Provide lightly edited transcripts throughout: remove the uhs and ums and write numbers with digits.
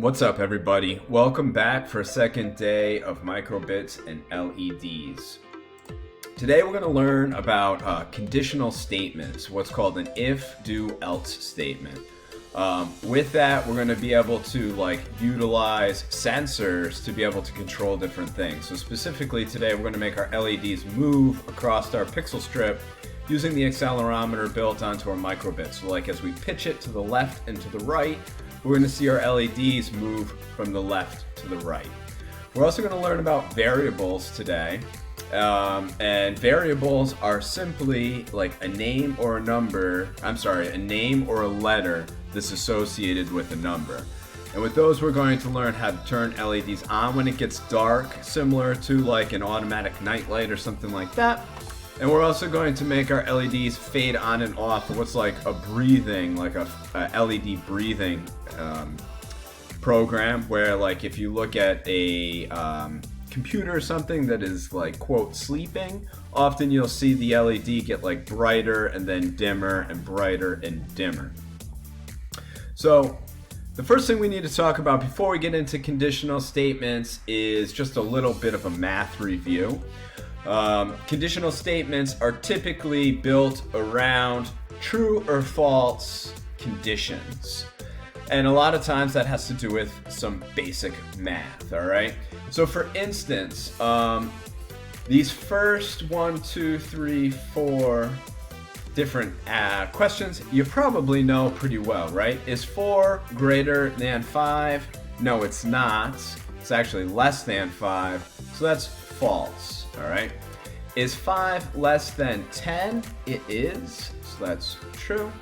What's up, everybody? Welcome back for a second day of microbits and LEDs. Today we're going to learn about conditional statements, what's called an if, do, else statement. With that, we're going to be able to utilize sensors to be able to control different things. So specifically today, we're going to make our LEDs move across our pixel strip using the accelerometer built onto our microbit. So as we pitch it to the left and to the right, we're going to see our LEDs move from the left to the right. We're also going to learn about variables today. And variables are simply like a name or a name or a letter that's associated with a number. And with those, we're going to learn how to turn LEDs on when it gets dark, similar to like an automatic night light or something like that. And we're also going to make our LEDs fade on and off. What's like a breathing, like a LED breathing program, where if you look at a computer or something that is quote sleeping, often you'll see the LED get brighter and then dimmer and brighter and dimmer. So the first thing we need to talk about before we get into conditional statements is just a little bit of a math review. Conditional statements are typically built around true or false conditions. And a lot of times that has to do with some basic math, all right? So for instance, these first 4 different questions you probably know pretty well, right? Is 4 greater than 5? No, it's not. It's actually less than 5, so that's false, all right? Is 5 less than 10? It is, so that's true.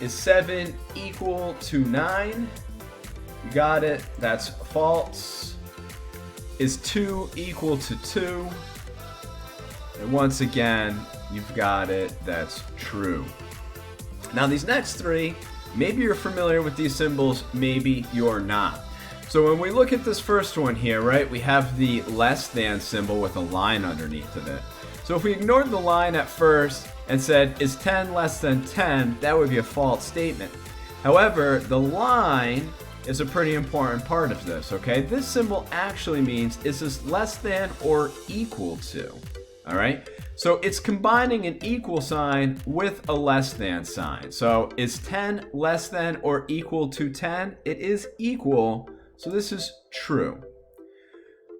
Is 7 equal to 9? You got it, that's false. Is 2 equal to 2? And once again, you've got it, that's true. Now these next 3, maybe you're familiar with these symbols, maybe you're not. So when we look at this first one here, right, we have the less than symbol with a line underneath of it. So if we ignored the line at first and said, is 10 less than 10, that would be a false statement. However, the line is a pretty important part of this, okay? This symbol actually means, is this less than or equal to, all right? So it's combining an equal sign with a less than sign. So is 10 less than or equal to 10? It is equal, so this is true.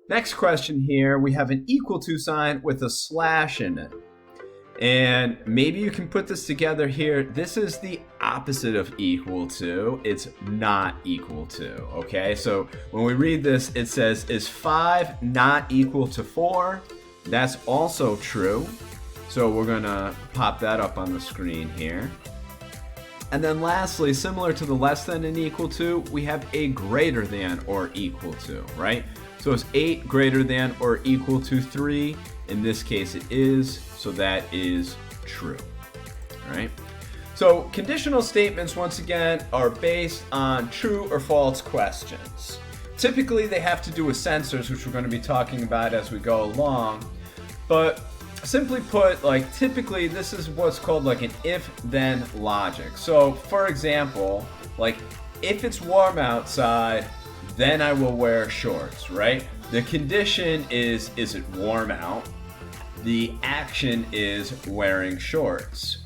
Next question here, we have an equal to sign with a slash in it. And maybe you can put this together here. This is the opposite of equal to. It's not equal to, okay? So when we read this, it says, is 5 not equal to 4? That's also true. So we're gonna pop that up on the screen here. And then lastly, similar to the less than and equal to, we have a greater than or equal to, right? So is 8 greater than or equal to 3? In this case it is, so that is true, all right? So conditional statements, once again, are based on true or false questions. Typically they have to do with sensors, which we're going to be talking about as we go along. But simply put, typically this is what's called an if-then logic. So for example, if it's warm outside, then I will wear shorts, right? The condition is it warm out? The action is wearing shorts.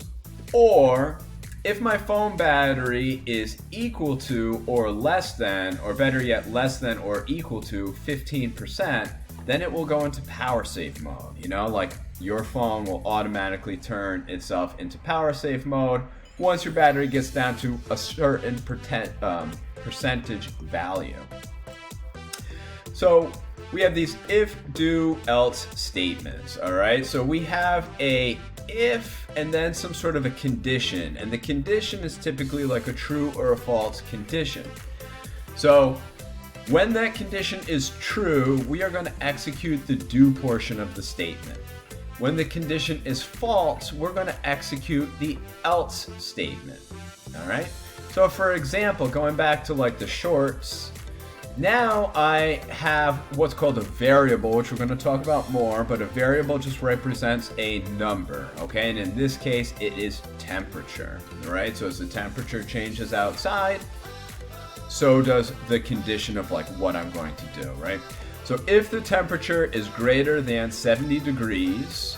Or if my phone battery is equal to or less than, or better yet, less than or equal to 15%, then it will go into power safe mode. Your phone will automatically turn itself into power safe mode once your battery gets down to a certain percentage value. So we have these if, do, else statements, all right? So we have a if and then some sort of a condition, and the condition is typically a true or a false condition. So when that condition is true, we are going to execute the do portion of the statement. When the condition is false, we're going to execute the else statement, all right? So for example, going back to the shorts, now I have what's called a variable, which we're going to talk about more, but a variable just represents a number, okay? And in this case, it is temperature, all right? So as the temperature changes outside, so does the condition of like what I'm going to do, right? So if the temperature is greater than 70 degrees,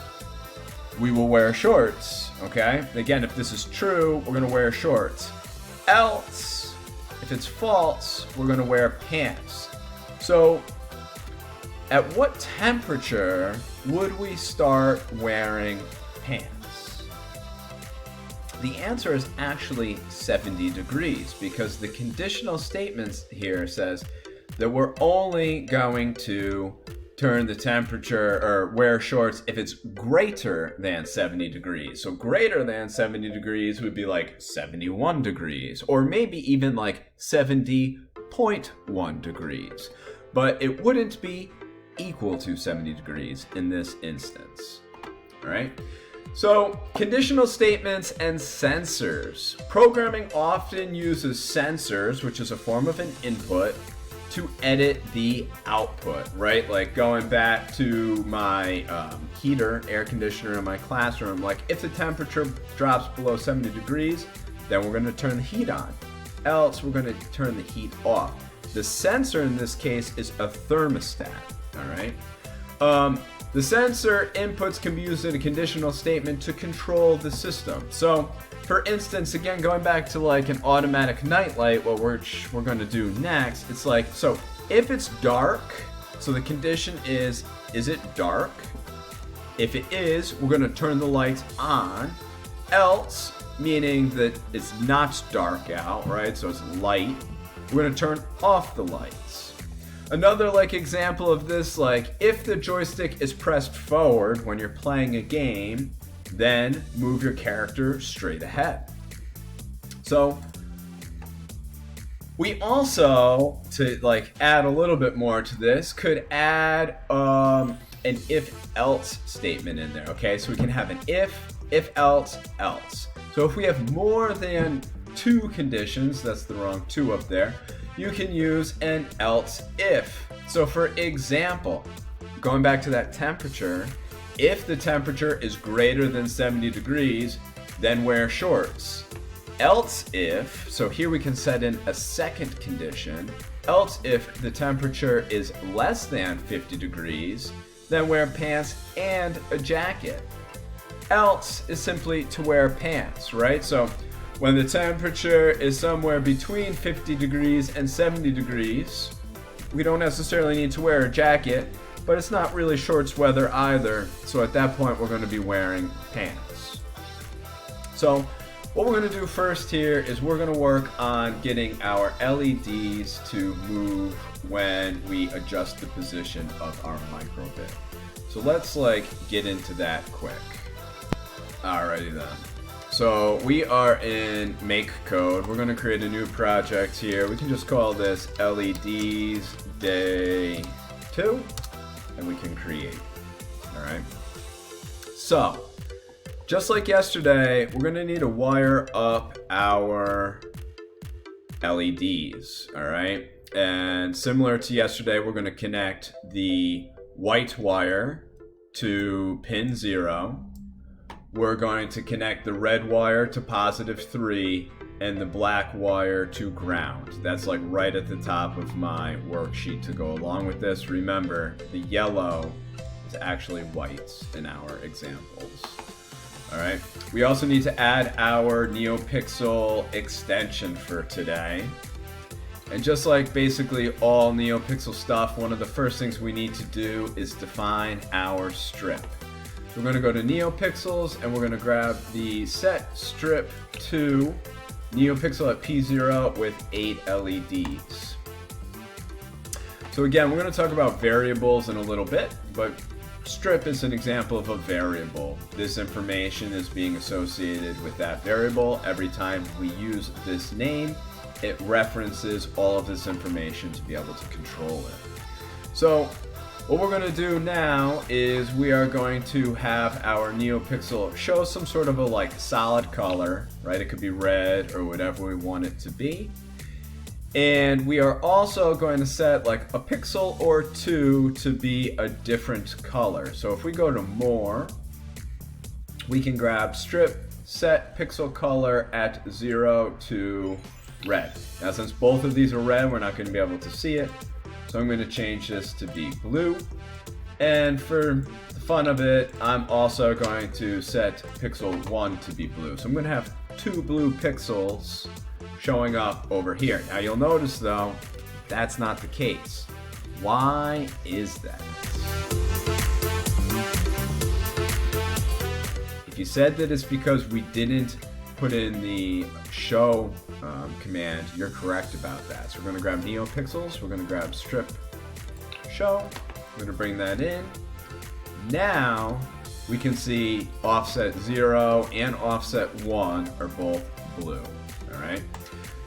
we will wear shorts, okay? Again, if this is true, we're gonna wear shorts. Else, if it's false, we're gonna wear pants. So at what temperature would we start wearing pants? The answer is actually 70 degrees because the conditional statement here says that we're only going to turn the temperature or wear shorts if it's greater than 70 degrees. So greater than 70 degrees would be like 71 degrees or maybe even like 70.1 degrees. But it wouldn't be equal to 70 degrees in this instance. All right? So, conditional statements and sensors. Programming often uses sensors, which is a form of an input, to edit the output, right? Like going back to my heater, air conditioner in my classroom, like if the temperature drops below 70 degrees, then we're gonna turn the heat on. Else, we're gonna turn the heat off. The sensor in this case is a thermostat, all right? The sensor inputs can be used in a conditional statement to control the system. So, for instance, again, going back to like an automatic nightlight, what we're going to do next, it's like, so if it's dark, so the condition is it dark? If it is, we're going to turn the lights on. Else, meaning that it's not dark out, right? So it's light. We're going to turn off the lights. Another like example of this, like if the joystick is pressed forward when you're playing a game, then move your character straight ahead. So we also, to like add a little bit more to this, could add an if-else statement in there, okay? So we can have an if-else, else. So if we have more than two conditions, that's the wrong two up there, you can use an else if. So for example, going back to that temperature, if the temperature is greater than 70 degrees, then wear shorts. Else if, so here we can set in a second condition, else if the temperature is less than 50 degrees, then wear pants and a jacket. Else is simply to wear pants, right? So when the temperature is somewhere between 50 degrees and 70 degrees, we don't necessarily need to wear a jacket, but it's not really shorts weather either, so at that point we're going to be wearing pants. So what we're going to do first here is we're going to work on getting our LEDs to move when we adjust the position of our microbit. So let's like get into that quick. Alrighty then. So we are in make code. We're going to create a new project here. We can just call this LEDs day 2 and we can create. All right. So just like yesterday, we're going to need to wire up our LEDs. All right. And similar to yesterday, we're going to connect the white wire to pin 0. We're going to connect the red wire to +3 and the black wire to ground. That's like right at the top of my worksheet to go along with this. Remember, the yellow is actually white in our examples. All right. We also need to add our NeoPixel extension for today. And just like basically all NeoPixel stuff, one of the first things we need to do is define our strip. We're going to go to NeoPixels and we're going to grab the set strip to NeoPixel at P0 with 8 LEDs. So again, we're going to talk about variables in a little bit, but strip is an example of a variable. This information is being associated with that variable. Every time we use this name, it references all of this information to be able to control it. So what we're going to do now is we are going to have our NeoPixel show some sort of a like solid color, right? It could be red or whatever we want it to be. And we are also going to set like a pixel or two to be a different color. So if we go to more, we can grab strip set pixel color at 0 to red. Now since both of these are red, we're not going to be able to see it. So I'm going to change this to be blue. And for the fun of it, I'm also going to set pixel 1 to be blue. So I'm going to have 2 blue pixels showing up over here. Now you'll notice though, that's not the case. Why is that? If you said that it's because we didn't put in the show command, you're correct about that. So we're going to grab NeoPixels, we're going to grab strip show, we're going to bring that in. Now we can see offset 0 and offset 1 are both blue. All right.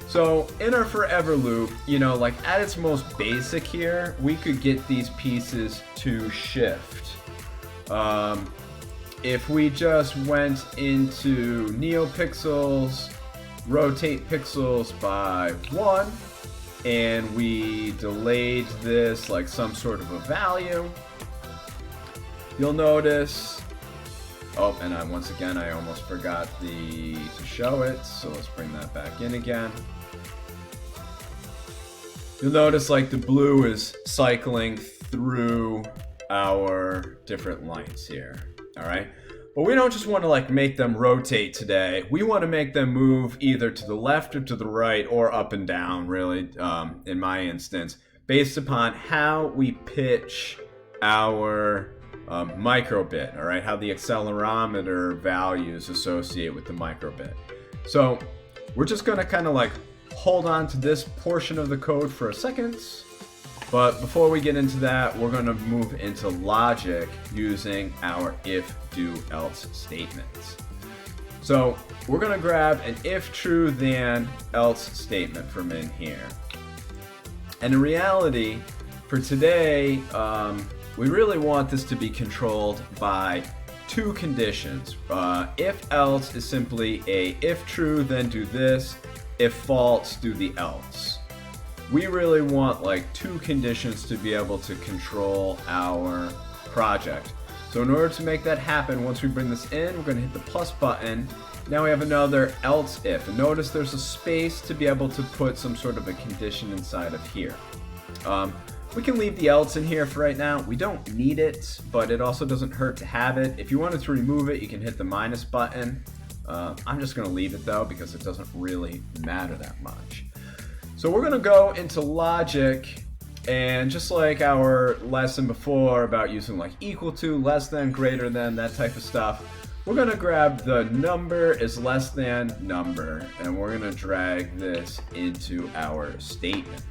So in our forever loop, you know, like at its most basic here, we could get these pieces to shift. If we just went into NeoPixels, rotate pixels by 1, and we delayed this like some sort of a value, you'll notice, oh, and once again, I almost forgot to show it, so let's bring that back in again. You'll notice like the blue is cycling through our different lights here, all right? But we don't just want to like make them rotate today. We want to make them move either to the left or to the right or up and down, really, in my instance, based upon how we pitch our microbit, all right? How the accelerometer values associate with the microbit. So we're just going to kind of like hold on to this portion of the code for a second. But before we get into that, we're going to move into logic using our if, do, else statements. So we're going to grab an if true then else statement from in here. And in reality, for today, we really want this to be controlled by 2 conditions. If else is simply a if true, then do this. If false, do the else. We really want like 2 conditions to be able to control our project. So in order to make that happen, once we bring this in, we're going to hit the plus button. Now we have another else if. And notice there's a space to be able to put some sort of a condition inside of here. We can leave the else in here for right now. We don't need it, but it also doesn't hurt to have it. If you wanted to remove it, you can hit the minus button. I'm just going to leave it though because it doesn't really matter that much. So we're going to go into logic, and just like our lesson before about using like equal to, less than, greater than, that type of stuff, we're going to grab the number is less than number, and we're going to drag this into our statement.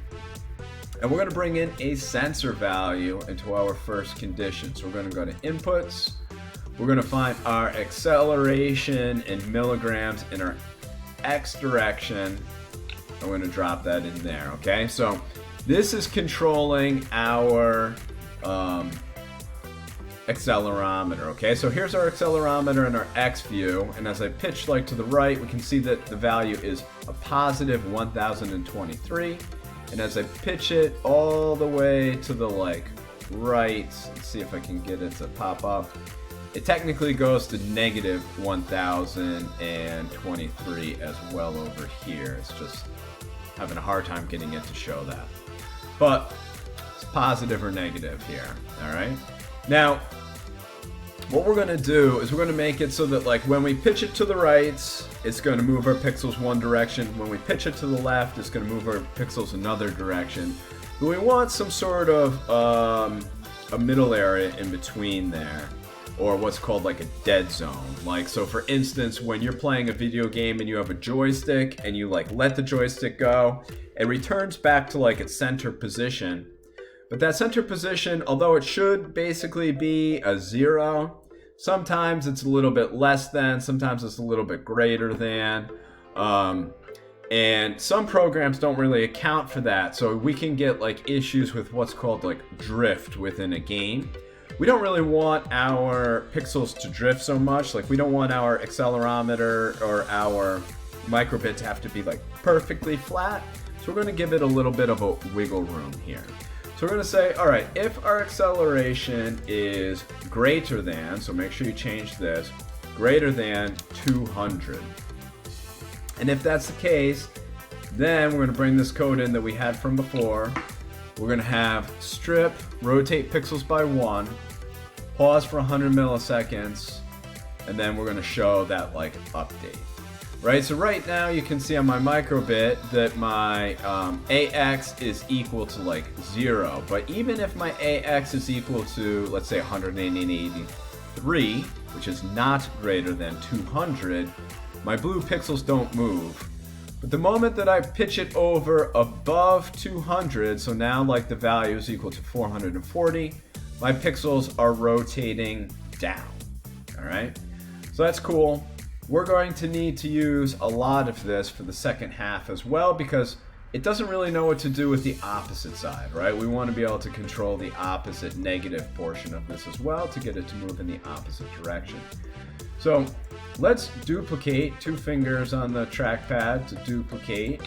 And we're going to bring in a sensor value into our first condition. So we're going to go to inputs. We're going to find our acceleration in milligrams in our x direction. I'm going to drop that in there, okay? So this is controlling our accelerometer, okay? So here's our accelerometer in our x view, and as I pitch like to the right, we can see that the value is a positive 1023, and as I pitch it all the way to the like right, let's see if I can get it to pop up, it technically goes to negative 1023 as well over here. It's just having a hard time getting it to show that. But it's positive or negative here, all right? Now, what we're gonna do is we're gonna make it so that like when we pitch it to the right, it's gonna move our pixels one direction. When we pitch it to the left, it's gonna move our pixels another direction. But we want some sort of a middle area in between there, or what's called like a dead zone. Like, so for instance, when you're playing a video game and you have a joystick and you like let the joystick go, it returns back to like its center position. But that center position, although it should basically be a 0, sometimes it's a little bit less than, sometimes it's a little bit greater than. And some programs don't really account for that. So we can get like issues with what's called like drift within a game. We don't really want our pixels to drift so much. Like we don't want our accelerometer or our microbit to have to be like perfectly flat. So we're going to give it a little bit of a wiggle room here. So we're going to say, all right, if our acceleration is greater than, so make sure you change this, greater than 200. And if that's the case, Then we're going to bring this code in that we had from before. We're going to have strip, rotate pixels by 1, pause for 100 milliseconds, and then we're going to show that like update. Right, so right now you can see on my microbit that my AX is equal to like 0. But even if my AX is equal to, let's say, 183, which is not greater than 200, my blue pixels don't move. But the moment that I pitch it over above 200, so now like the value is equal to 440, my pixels are rotating down. All right, so that's cool. We're going to need to use a lot of this for the second half as well, because it doesn't really know what to do with the opposite side, right? We want to be able to control the opposite negative portion of this as well to get it to move in the opposite direction. So let's duplicate 2 fingers on the trackpad to duplicate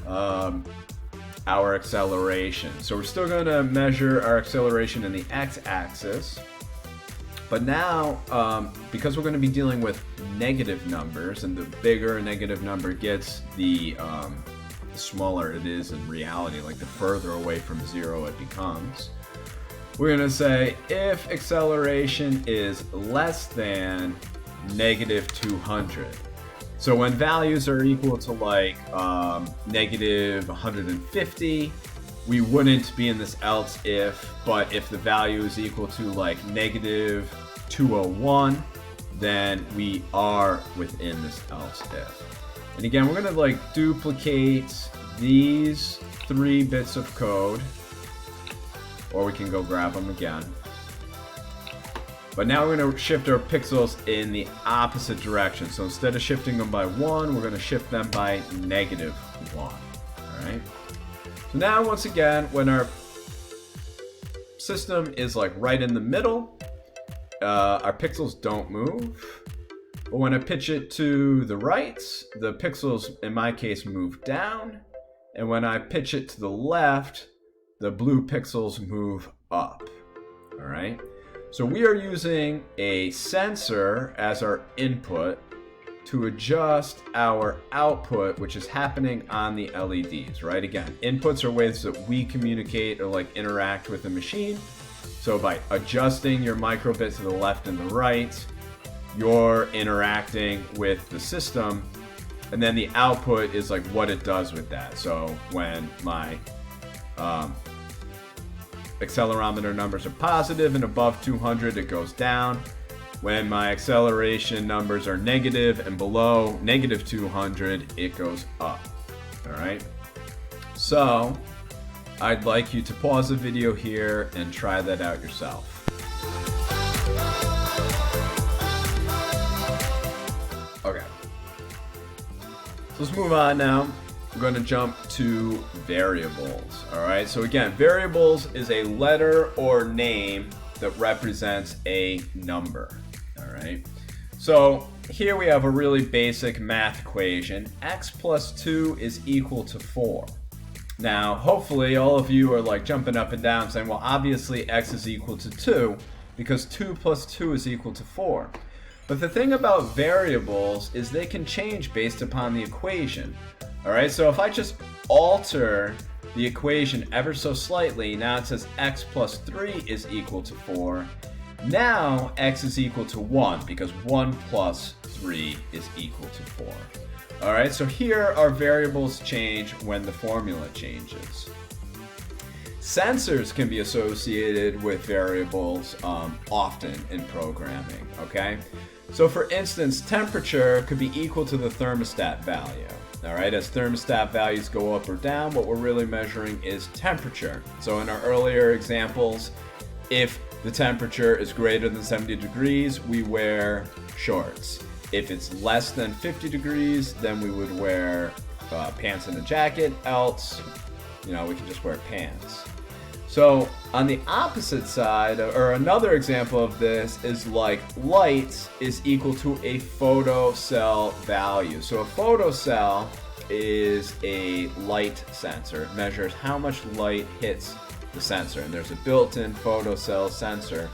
our acceleration. So we're still going to measure our acceleration in the x-axis. But now, because we're going to be dealing with negative numbers, and the bigger a negative number gets, the smaller it is in reality, like the further away from 0 it becomes, we're going to say if acceleration is less than negative 200. So when values are equal to like negative 150, we wouldn't be in this else if, but if the value is equal to like negative 201, then we are within this else if. And again, we're gonna like duplicate these 3 bits of code, or we can go grab them again. But now we're gonna shift our pixels in the opposite direction. So instead of shifting them by 1, we're gonna shift them by negative 1, all right? So now, once again, when our system is like right in the middle, our pixels don't move. But when I pitch it to the right, the pixels, in my case, move down. And when I pitch it to the left, the blue pixels move up. All right. So we are using a sensor as our input to adjust our output, which is happening on the LEDs, right? Again, inputs are ways that we communicate or like interact with the machine. So by adjusting your microbit to the left and the right, you're interacting with the system, and then the output is like what it does with that. So when my accelerometer numbers are positive and above 200, it goes down. When my acceleration numbers are negative and below negative 200, it goes up. All right. So I'd like you to pause the video here and try that out yourself. Okay. So let's move on now. We're going to jump to variables. All right. So again, variables is a letter or name that represents a number. All right. So here we have a really basic math equation. X plus 2 is equal to 4. Now, hopefully all of you are like jumping up and down saying, well, obviously X is equal to 2 because 2 plus 2 is equal to 4. But the thing about variables is they can change based upon the equation. All right, so if I just alter the equation ever so slightly, now it says X plus 3 is equal to 4. Now X is equal to 1 because 1 plus 3 is equal to 4. All right, so here our variables change when the formula changes. Sensors can be associated with variables often in programming, okay? So for instance, temperature could be equal to the thermostat value. All right, as thermostat values go up or down, what we're really measuring is temperature. So in our earlier examples, if the temperature is greater than 70 degrees, we wear shorts. If it's less than 50 degrees, then we would wear pants and a jacket. Else, we can just wear pants. So on the opposite side, or another example of this is like light is equal to a photocell value. So a photocell is a light sensor. It measures how much light hits the sensor, and there's a built-in photocell sensor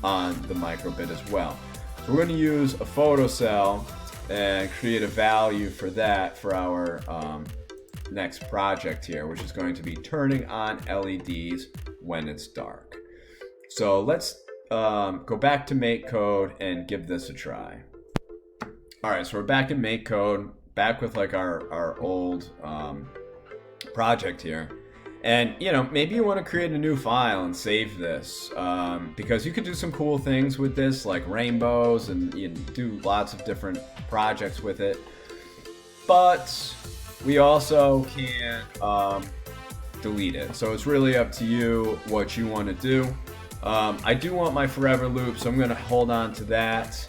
on the microbit as well. So we're going to use a photocell and create a value for that for our next project here, which is going to be turning on LEDs when it's dark. So let's go back to MakeCode and give this a try. All right, so we're back in MakeCode, back with like our old project here. And, you know, maybe you want to create a new file and save this because you could do some cool things with this, like rainbows, and you know, do lots of different projects with it. But we also can delete it. So it's really up to you what you want to do. I do want my forever loop, so I'm going to hold on to that.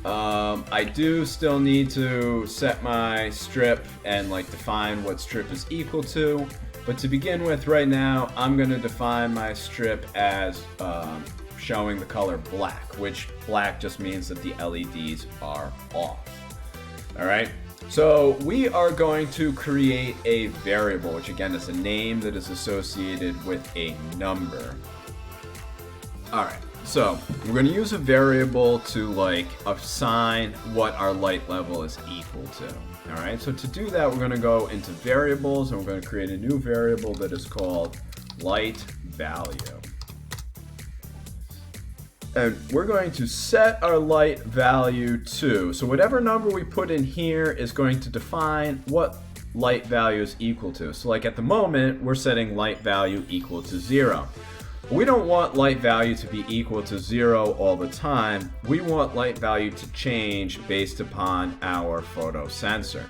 I do still need to set my strip and like define what strip is equal to. But to begin with, right now, I'm going to define my strip as showing the color black, which black just means that the LEDs are off. All right, so we are going to create a variable, which again is a name that is associated with a number. All right, so we're going to use a variable to like assign what our light level is equal to. All right, so to do that, we're going to go into variables and we're going to create a new variable that is called light value. And we're going to set our light value to, so whatever number we put in here is going to define what light value is equal to. So like at the moment, we're setting light value equal to 0. We don't want light value to be equal to 0 all the time. We want light value to change based upon our photo sensor.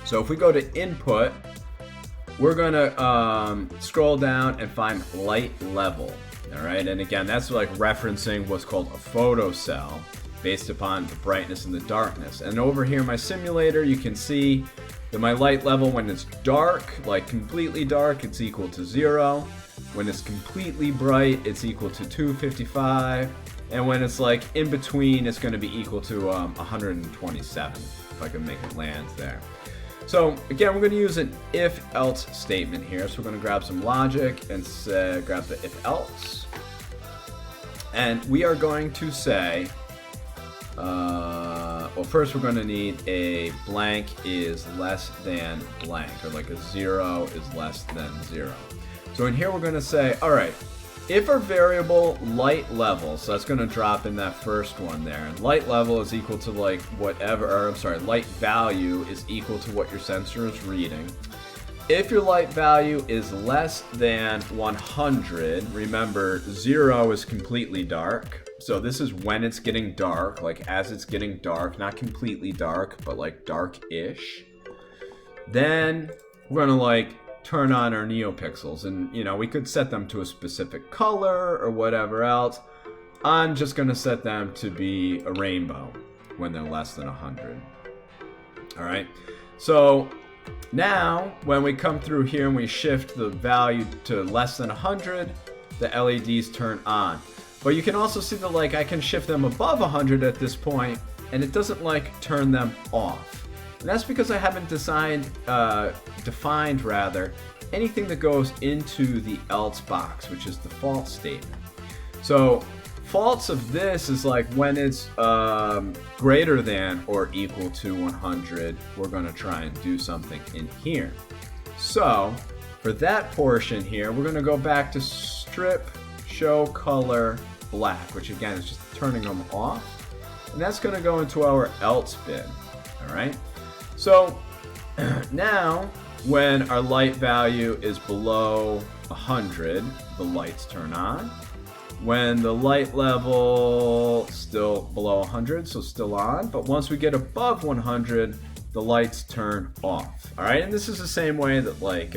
So if we go to input, we're going to scroll down and find light level. All right, and again, that's like referencing what's called a photo cell based upon the brightness and the darkness. And over here in my simulator, you can see that my light level when it's dark, like completely dark, it's equal to 0. When it's completely bright, it's equal to 255. And when it's like in between, it's going to be equal to 127, if I can make it land there. So again, we're going to use an if-else statement here. So we're going to grab some logic and grab the if-else. And we are going to say, well, first we're going to need a blank is less than blank, or like a 0 is less than 0. So in here we're going to say, all right, if our variable light level, so that's going to drop in that first one there, and light level is equal to like whatever, or I'm sorry, light value is equal to what your sensor is reading. If your light value is less than 100, remember 0 is completely dark. So this is when it's getting dark, like as it's getting dark, not completely dark, but like dark-ish. Then we're going to like turn on our neopixels, and you know, we could set them to a specific color or whatever else. I'm just going to set them to be a rainbow when they're less than 100. All right, so now when we come through here and we shift the value to less than 100, the LEDs turn on. But you can also see that like I can shift them above 100 at this point and it doesn't like turn them off. And that's because I haven't defined rather anything that goes into the else box, which is the false statement. So false of this is like when it's greater than or equal to 100, we're going to try and do something in here. So for that portion here, we're going to go back to strip show color black, which again is just turning them off. And that's going to go into our else bin. All right. So now when our light value is below 100, the lights turn on. When the light level still below 100, so still on, but once we get above 100, the lights turn off. All right, and this is the same way that like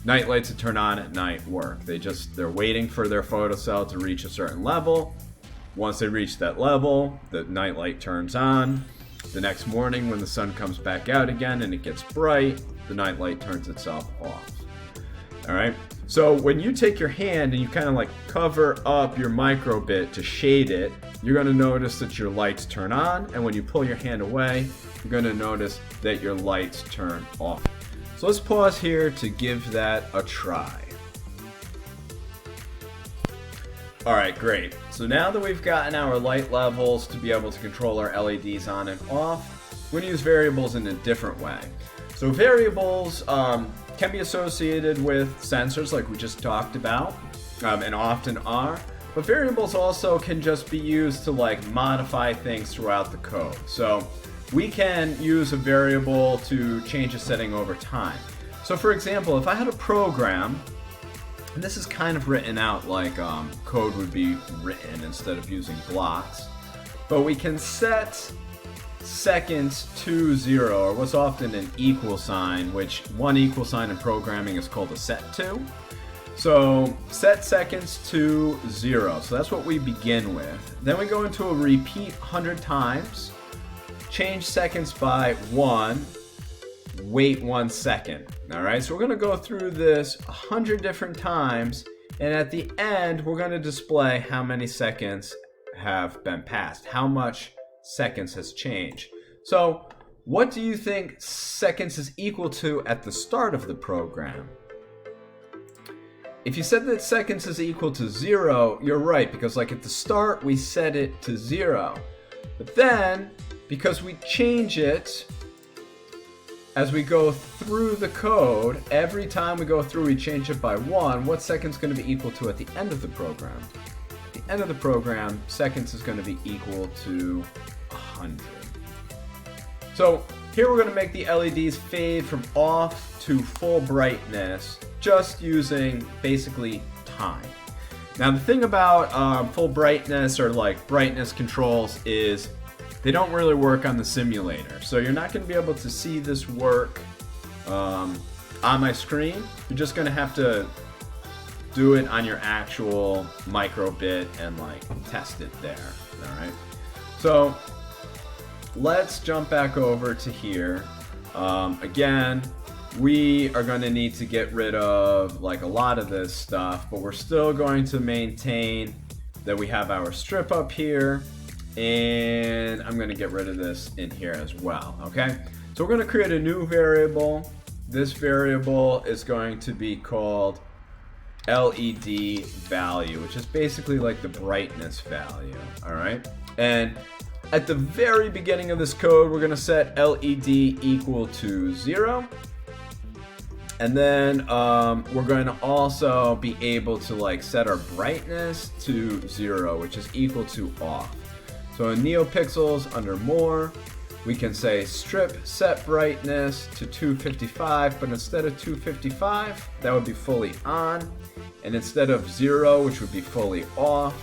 night lights that turn on at night work. They're waiting for their photocell to reach a certain level. Once they reach that level, the night light turns on. The next morning when the sun comes back out again and it gets bright, the night light turns itself off. All right. So when you take your hand and you kind of like cover up your microbit to shade it, you're going to notice that your lights turn on. And when you pull your hand away, you're going to notice that your lights turn off. So let's pause here to give that a try. All right, great. So now that we've gotten our light levels to be able to control our LEDs on and off, we're going to use variables in a different way. So variables can be associated with sensors like we just talked about, and often are. But variables also can just be used to like modify things throughout the code. So we can use a variable to change a setting over time. So for example, if I had a program, and this is kind of written out like code would be written instead of using blocks, but we can set seconds to 0, or what's often an equal sign, which one equal sign in programming is called a set to. So set seconds to 0. So that's what we begin with. Then we go into a repeat 100 times, change seconds by 1, wait 1 second. All right, so we're going to go through this 100 different times, and at the end we're going to display how many seconds have been passed, how much seconds has changed. So what do you think seconds is equal to at the start of the program? If you said that seconds is equal to 0, you're right, because like at the start we set it to 0. But then, because we change it as we go through the code, every time we go through we change it by 1, what second's going to be equal to at the end of the program? At the end of the program, seconds is going to be equal to 100. So here we're going to make the LEDs fade from off to full brightness, just using basically time. Now the thing about full brightness or like brightness controls is they don't really work on the simulator. So you're not going to be able to see this work on my screen. You're just going to have to do it on your actual microbit and like test it there. All right. So let's jump back over to here. Again, we are going to need to get rid of like a lot of this stuff, but we're still going to maintain that we have our strip up here, and I'm going to get rid of this in here as well. Okay, so we're going to create a new variable. This variable is going to be called LED value, which is basically like the brightness value. All right, and at the very beginning of this code, we're going to set LED equal to 0. And then we're going to also be able to like set our brightness to 0, which is equal to off. So in NeoPixels under more, we can say strip set brightness to 255, but instead of 255, that would be fully on. And instead of 0, which would be fully off,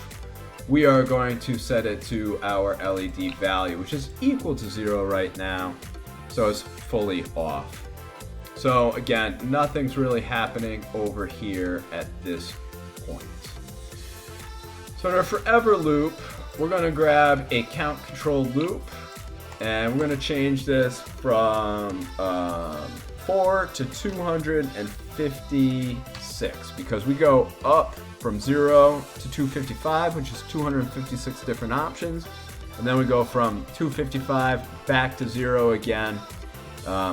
we are going to set it to our LED value, which is equal to 0 right now. So it's fully off. So again, nothing's really happening over here at this point. So in our forever loop, we're going to grab a count control loop, and we're going to change this from 4 to 256, because we go up from 0 to 255, which is 256 different options, and then we go from 255 back to 0 again.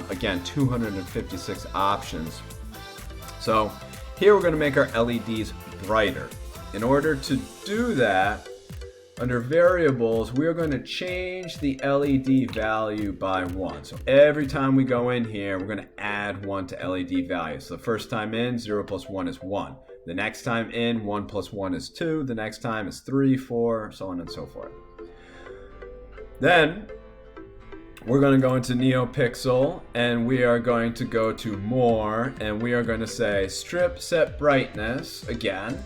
Again, 256 options. So here we're going to make our LEDs brighter. In order to do that, under variables, we are going to change the LED value by 1. So every time we go in here, we're going to add 1 to LED value. So the first time in, 0 plus 1 is 1. The next time in, 1 plus 1 is 2. The next time is 3, 4, so on and so forth. Then we're going to go into NeoPixel, and we are going to go to more, and we are going to say strip set brightness again.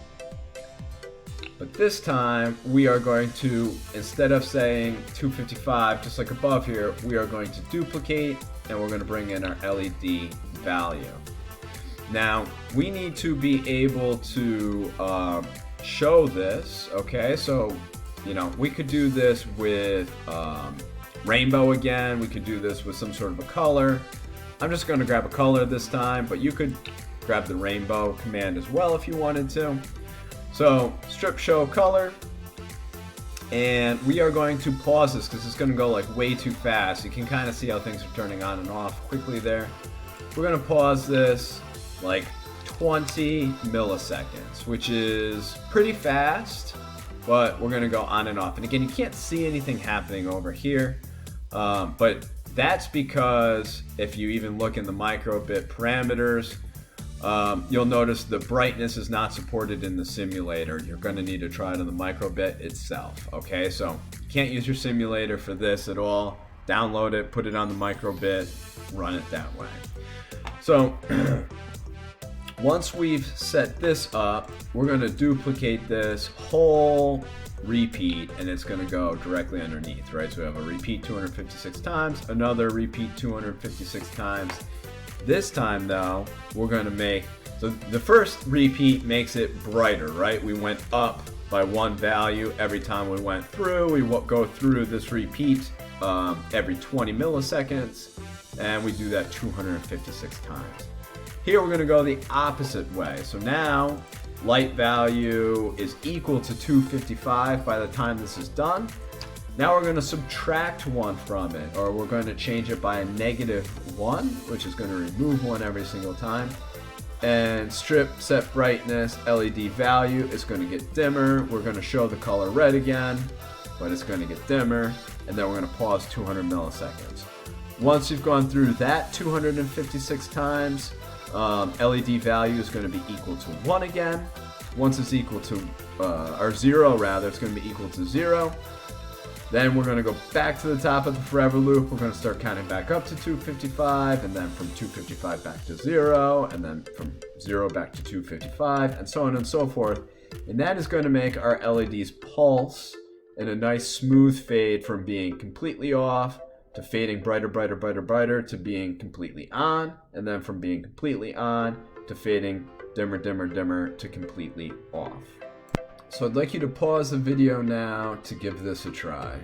But this time we are going to, instead of saying 255 just like above here, we are going to duplicate, and we're going to bring in our LED value. Now we need to be able to show this. Okay, so you know, we could do this with rainbow again. We could do this with some sort of a color. I'm just going to grab a color this time, but you could grab the rainbow command as well if you wanted to. So strip show color, and we are going to pause this because it's going to go like way too fast. You can kind of see how things are turning on and off quickly there. We're going to pause this like 20 milliseconds, which is pretty fast, but we're going to go on and off. And again, you can't see anything happening over here. But That's because if you even look in the microbit parameters, you'll notice the brightness is not supported in the simulator. You're going to need to try it on the microbit itself. Okay, so you can't use your simulator for this at all. Download it, put it on the microbit, run it that way. So once we've set this up, we're going to duplicate this whole repeat, and it's going to go directly underneath, right? So we have a repeat 256 times, another repeat 256 times. This time though, we're going to make, so the first repeat makes it brighter, right? We went up by one value every time we went through. We go through this repeat every 20 milliseconds, and we do that 256 times. Here we're going to go the opposite way. So now light value is equal to 255 by the time this is done. Now we're going to subtract 1 from it, or we're going to change it by a -1, which is going to remove 1 every single time. And strip set brightness LED value is going to get dimmer. We're going to show the color red again, but it's going to get dimmer. And then we're going to pause 200 milliseconds. Once you've gone through that 256 times, LED value is going to be equal to 1 again. Once it's equal to, or 0 rather, it's going to be equal to 0. Then we're going to go back to the top of the forever loop. We're going to start counting back up to 255, and then from 255 back to 0, and then from 0 back to 255, and so on and so forth. And that is going to make our LEDs pulse in a nice smooth fade from being completely off to fading brighter, brighter, brighter, brighter to being completely on, and then from being completely on to fading dimmer, dimmer, dimmer to completely off. So I'd like you to pause the video now to give this a try.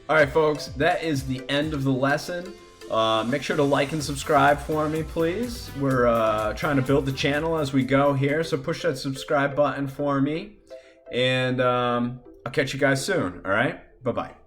Alright folks, that is the end of the lesson. Make sure to like and subscribe for me, please. We're trying to build the channel as we go here, so push that subscribe button for me. And I'll catch you guys soon, alright? Bye-bye.